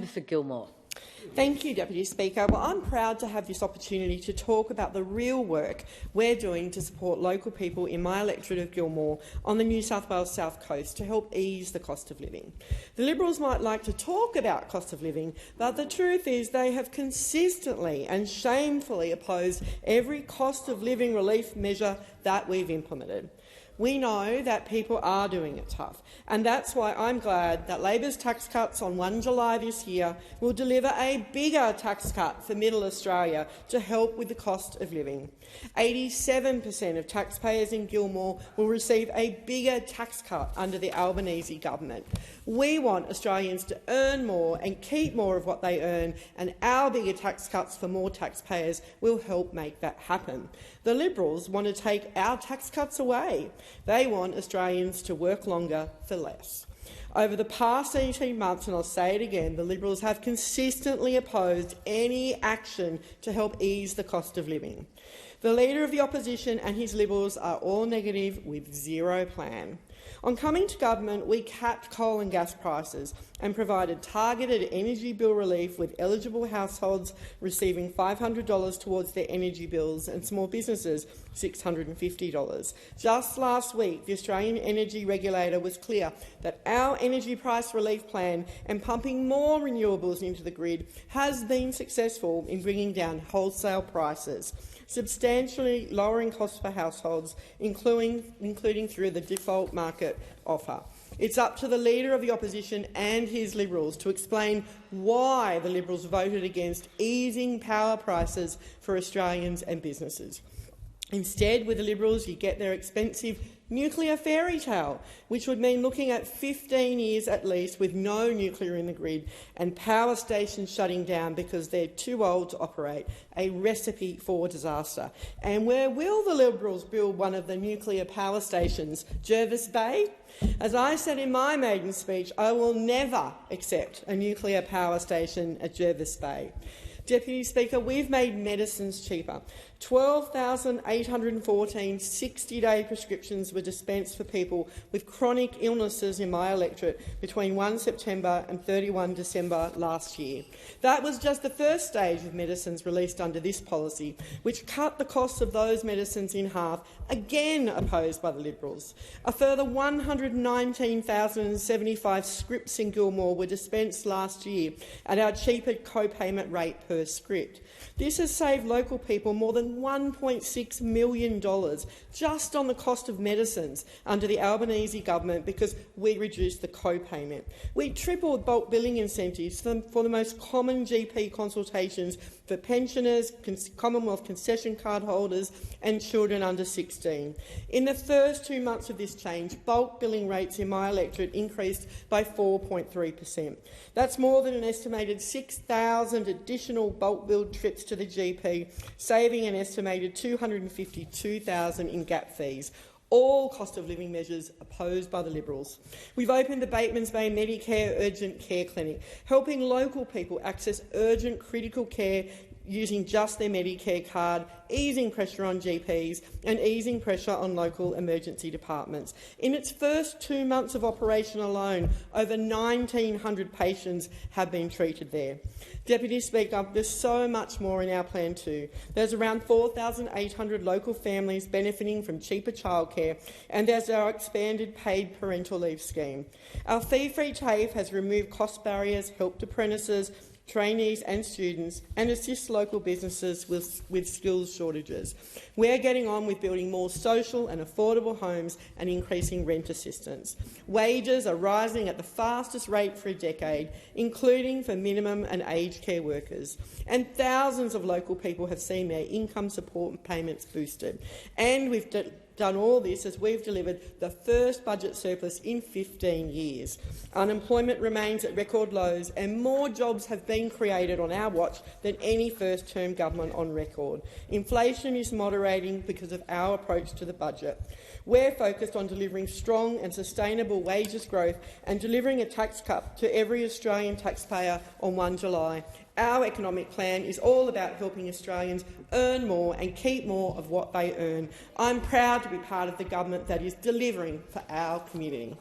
Member for Gilmore. Thank you, Deputy Speaker. Well, I'm proud to have this opportunity to talk about the real work we're doing to support local people in my electorate of Gilmore on the New South Wales South Coast to help ease the cost of living. The Liberals might like to talk about cost of living, but the truth is they have consistently and shamefully opposed every cost of living relief measure that we've implemented. We know that people are doing it tough, and that's why I'm glad that Labor's tax cuts on 1 July this year will deliver a bigger tax cut for Middle Australia to help with the cost of living. 87% of taxpayers in Gilmore will receive a bigger tax cut under the Albanese government. We want Australians to earn more and keep more of what they earn, and our bigger tax cuts for more taxpayers will help make that happen. The Liberals want to take our tax cuts away. They want Australians to work longer for less. Over the past 18 months, and I'll say it again, the Liberals have consistently opposed any action to help ease the cost of living. The Leader of the Opposition and his Liberals are all negative with zero plan. On coming to government, we capped coal and gas prices and provided targeted energy bill relief, with eligible households receiving $500 towards their energy bills and small businesses $650. Just last week, the Australian Energy Regulator was clear that our energy price relief plan and pumping more renewables into the grid has been successful in bringing down wholesale prices, substantially lowering costs for households, including through the default market offer. It's up to the Leader of the Opposition and his Liberals to explain why the Liberals voted against easing power prices for Australians and businesses. Instead, with the Liberals, you get their expensive nuclear fairy tale, which would mean looking at 15 years at least with no nuclear in the grid and power stations shutting down because they're too old to operate, a recipe for disaster. And where will the Liberals build one of the nuclear power stations? Jervis Bay? As I said in my maiden speech, I will never accept a nuclear power station at Jervis Bay. Deputy Speaker, we've made medicines cheaper. 12,814 60-day prescriptions were dispensed for people with chronic illnesses in my electorate between 1 September and 31 December last year. That was just the first stage of medicines released under this policy, which cut the costs of those medicines in half, again opposed by the Liberals. A further 119,075 scripts in Gilmore were dispensed last year at our cheaper co-payment rate per script. This has saved local people more than $1.6 million just on the cost of medicines under the Albanese government because we reduced the co-payment. We tripled bulk billing incentives for the most common GP consultations for pensioners, Commonwealth concession card holders and children under 16. In the first 2 months of this change, bulk billing rates in my electorate increased by 4.3%. That's more than an estimated 6,000 additional bulk billed trips to the GP, saving an estimated $252,000 in gap fees. All cost of living measures opposed by the Liberals. We've opened the Batemans Bay Medicare Urgent Care Clinic, helping local people access urgent critical care using just their Medicare card, easing pressure on GPs and easing pressure on local emergency departments. In its first 2 months of operation alone, over 1,900 patients have been treated there. Deputy Speaker, there's so much more in our plan too. There's around 4,800 local families benefiting from cheaper childcare, and there's our expanded paid parental leave scheme. Our fee-free TAFE has removed cost barriers, helped apprentices, trainees and students, and assist local businesses with skills shortages. We're getting on with building more social and affordable homes and increasing rent assistance. Wages are rising at the fastest rate for a decade, including for minimum and aged care workers. And thousands of local people have seen their income support payments boosted. And we've done all this as we've delivered the first budget surplus in 15 years. Unemployment remains at record lows and more jobs have been created on our watch than any first-term government on record. Inflation is moderating because of our approach to the budget. We're focused on delivering strong and sustainable wages growth and delivering a tax cut to every Australian taxpayer on 1 July. Our economic plan is all about helping Australians earn more and keep more of what they earn. I'm proud to be part of the government that is delivering for our community.